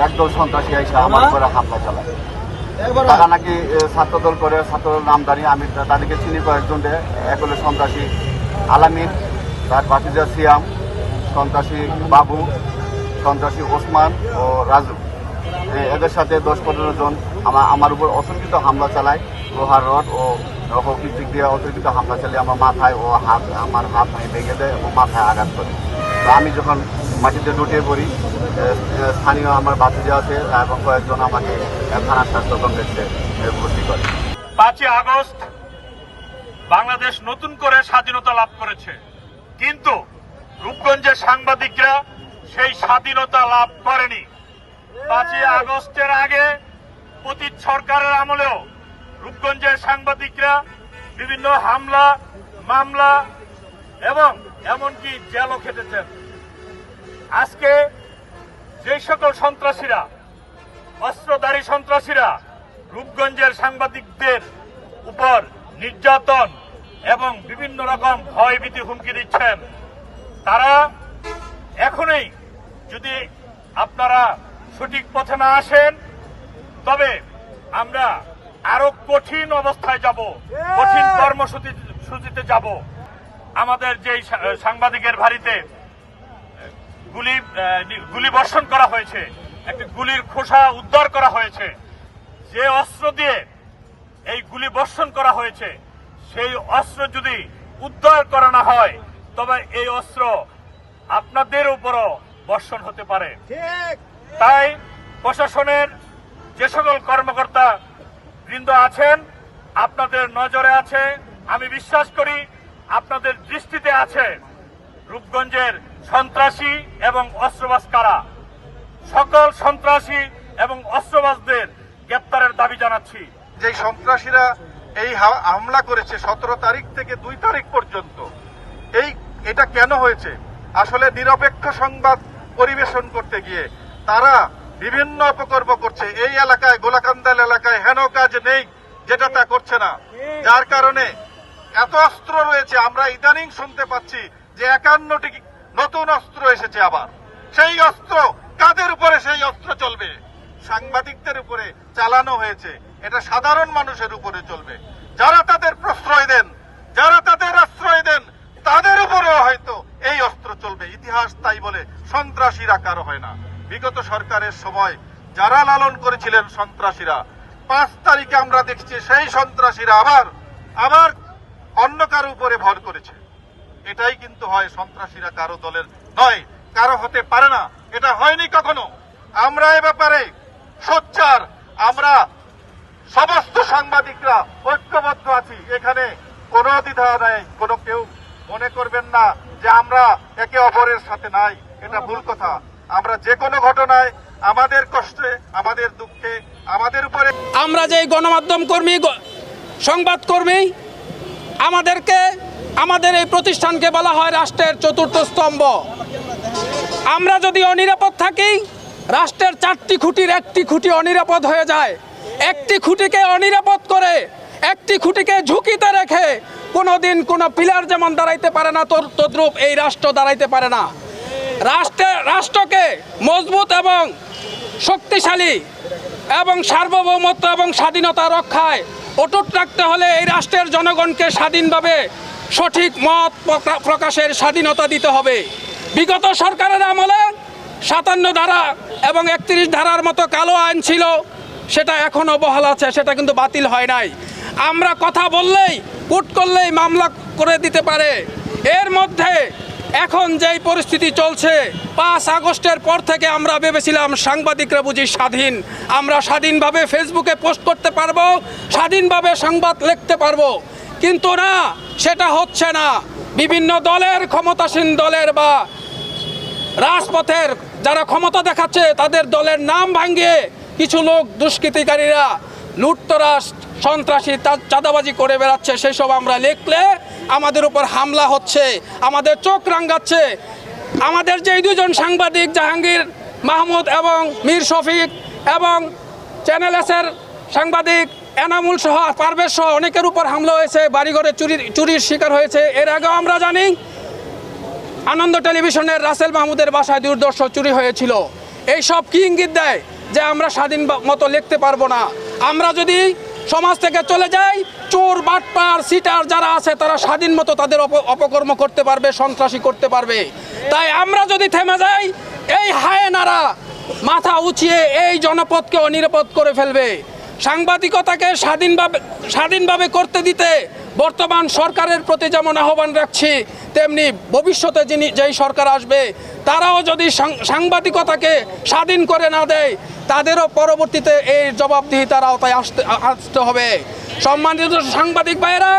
একদল সন্ত্রাসী এসে আমার উপরে হামলা চালায়। তারা নাকি ছাত্রদল করে, ছাত্রদল নামদারি। আমি তাদেরকে চিনি কয়েকজন। এক হলো সন্ত্রাসী আলামিন, তার ভাতিজা সিয়াম, সন্ত্রাসী বাবু, সন্ত্রাসী ওসমান ও রাজু। এদের সাথে 10-15 জন আমার উপর অতর্কিত হামলা চালায়। লোহার রড ও হকিস্টিক দিয়ে অতর্কিত হামলা চালিয়ে আমার মাথায় ও আমার হাত ভেঙে দেয় এবং মাথায় আঘাত করে। তো আমি যখন মাটিতে লুটিয়ে পড়ি, স্থানীয় আমার ভাতিজা আছে এবং কয়েকজন আমাকে থানার স্বাস্থ্য কমপ্লেক্সে ভর্তি করে। 5ই আগস্ট বাংলাদেশ নতুন করে স্বাধীনতা লাভ করেছে, কিন্তু রূপগঞ্জের সাংবাদিকরা সেই স্বাধীনতা লাভ করেনি। 5ই আগস্টের আগে অতীত সরকারের আমলেও রূপগঞ্জের সাংবাদিকরা বিভিন্ন হামলা, মামলা এবং এমনকি জেলও খেটেছেন। আজকে যে সকল সন্ত্রাসীরা, অস্ত্রধারী সন্ত্রাসীরা রূপগঞ্জের সাংবাদিকদের উপর নির্যাতন এবং বিভিন্ন রকম ভয়ভীতি হুমকি দিচ্ছেন, তারা এখনই যদি আপনারা সঠিক পথে না আসেন, তবে আমরা আরো কঠিন অবস্থায় যাব, কঠিন কর্মসূচিতে যাব। আমাদের যে সাংবাদিকের বাড়িতে গুলি বর্ষণ করা হয়েছে, একটি গুলির খোসা উদ্ধার করা হয়েছে। যে অস্ত্র দিয়ে এই গুলি বর্ষণ করা হয়েছে, সেই অস্ত্র যদি উদ্ধার করা না হয়, তবে এই অস্ত্র আপনাদের উপরও বর্ষণ হতে পারে। তাই প্রশাসনের যে সকল কর্মকর্তা বৃন্দ আছেন, আপনাদের নজরে আছে, আমি বিশ্বাস করি আপনাদের দৃষ্টিতে আছে রূপগঞ্জের সন্ত্রাসী এবং অস্ত্রবাজ কারা। সকল সন্ত্রাসী এবং অস্ত্রবাজদের গ্রেপ্তারের দাবি জানাচ্ছি। যে সন্ত্রাসীরা এই হামলা করেছে 17 তারিখ থেকে 2 তারিখ পর্যন্ত, এটা কেন হয়েছে? আসলে নিরপেক্ষ সংবাদ পরিবেশন করতে গিয়ে তারা বিভিন্ন অপকর্ম করছে। এই এলাকায়, গোলাকান্দাল এলাকায় হেন কাজ নেই যেটা তা করছে না, যার কারণে এত অস্ত্র রয়েছে। আমরা ইদানিং শুনতে পাচ্ছি যে 51টি নতুন অস্ত্র এসেছে। আবার সেই অস্ত্র কাদের উপরে সেই অস্ত্র চলবে? সাংবাদিকদের উপরে চালানো হয়েছে। এটা সাধারণ মানুষের উপরে চলবে। যারা তাদের প্রশ্রয় দেন, যারা তাদের আশ্রয় দেন, তাদের উপরেও হয়তো এই অস্ত্র চলবে। ইতিহাস তাই বলে সন্ত্রাসীরা কারো হয় না। বিগত সরকারের সময় যারা লালন করেছিলেন সন্ত্রাসীরা, 5 তারিখে আমরা দেখছি সেই সন্ত্রাসীরা আবার অন্য কারো উপরে ভর করেছে। এটাই কিন্তু হয়, সন্ত্রাসীরা কারো দলের নয়, কারো হতে পারে না, এটা হয়নি কখনো। আমরা এ ব্যাপারে সোচ্চার, আমরা সমস্ত সাংবাদিকরা ঐক্যবদ্ধ আছি। এখানে কোনো দ্বিধা নাই, কোনো কেউ মনে করবেন না যে আমরা একে অপরের সাথে নাই, এটা ভুল কথা। আমরা যে কোনো ঘটনায় আমাদের কষ্টে, আমাদের দুঃখে, আমাদের উপরে, আমরা যে গণমাধ্যম কর্মী, সংবাদ কর্মী, আমাদের এই প্রতিষ্ঠানকে বলা হয় রাষ্ট্রের চতুর্থ স্তম্ভ। আমরা যদি অনিরাপদ থাকি, রাষ্ট্রের 4টি খুঁটির 1টি খুঁটি অনিরাপদ হয়ে যায়। একটি খুঁটিকে অনিরাপদ করে, একটি খুঁটিকে ঝুঁকিতে রেখে কোনোদিন কোনো পিলার যেমন দাঁড়াইতে পারে না, তদ্রূপ এই রাষ্ট্র দাঁড়াইতে পারে না। রাষ্ট্রকে মজবুত এবং শক্তিশালী এবং সার্বভৌমত্ব এবং স্বাধীনতা রক্ষায় অটুট রাখতে হলে এই রাষ্ট্রের জনগণকে স্বাধীনভাবে সঠিক মত প্রকাশের স্বাধীনতা দিতে হবে। বিগত সরকারের আমলে 57 ধারা এবং 31 ধারার মতো কালো আইন ছিল, সেটা এখনও বহাল আছে, সেটা কিন্তু বাতিল হয় নাই। আমরা কথা বললেই, কুট করলেই মামলা করে দিতে পারে। এর মধ্যে এখন যেই পরিস্থিতি চলছে, 5 আগস্টের পর থেকে আমরা ভেবেছিলাম সাংবাদিকরা বুঝি স্বাধীন, আমরা স্বাধীনভাবে ফেসবুকে পোস্ট করতে পারবো, স্বাধীনভাবে সংবাদ লিখতে পারবো, কিন্তু না, সেটা হচ্ছে না। বিভিন্ন দলের, ক্ষমতাসীন দলের বা রাজপথের যারা ক্ষমতা দেখাচ্ছে, তাদের দলের নাম ভাঙিয়ে কিছু লোক, দুষ্কৃতিকারীরা লুটতরাজ, সন্ত্রাসী, চাঁদাবাজি করে বেড়াচ্ছে। সেসব আমরা লিখলে আমাদের উপর হামলা হচ্ছে, আমাদের চোখ রাঙাচ্ছে। আমাদের যে 2জন সাংবাদিক, জাহাঙ্গীর মাহমুদ এবং মীর শফিক, এবং চ্যানেল এসের সাংবাদিক এনামুল সহ, পারভেজ সহ অনেকের উপর হামলা হয়েছে, বাড়িঘরে চুরির শিকার হয়েছে। এর আগেও আমরা জানি আনন্দ টেলিভিশনের রাসেল মাহমুদের বাসায় দুর্ধর্ষ চুরি হয়েছিল। এই সব কি ইঙ্গিত দেয় যে আমরা স্বাধীন মতো লিখতে পারবো না। আমরা যদি সমাজ থেকে চলে যাই, চোর বাটপার সিটার যারা আছে তারা স্বাধীন মতো তাদের অপকর্ম করতে পারবে, সন্ত্রাসী করতে পারবে। তাই আমরা যদি থেমে যাই, এই হায়েনারা মাথা উঁচিয়ে এই জনপদকে অনিরাপদ করে ফেলবে। সাংবাদিকতাকে স্বাধীনভাবে করতে দিতে বর্তমান সরকারের প্রতি যেমন আহ্বান রাখছি, তেমনি ভবিষ্যতে যেই সরকার আসবে তারাও যদি সাংবাদিকতাকে স্বাধীন করে না দেয়, তাদেরও পরবর্তীতে এই জবাবদিহিতার আওতায় আসতে হবে। সম্মানিত সাংবাদিক ভাইয়েরা,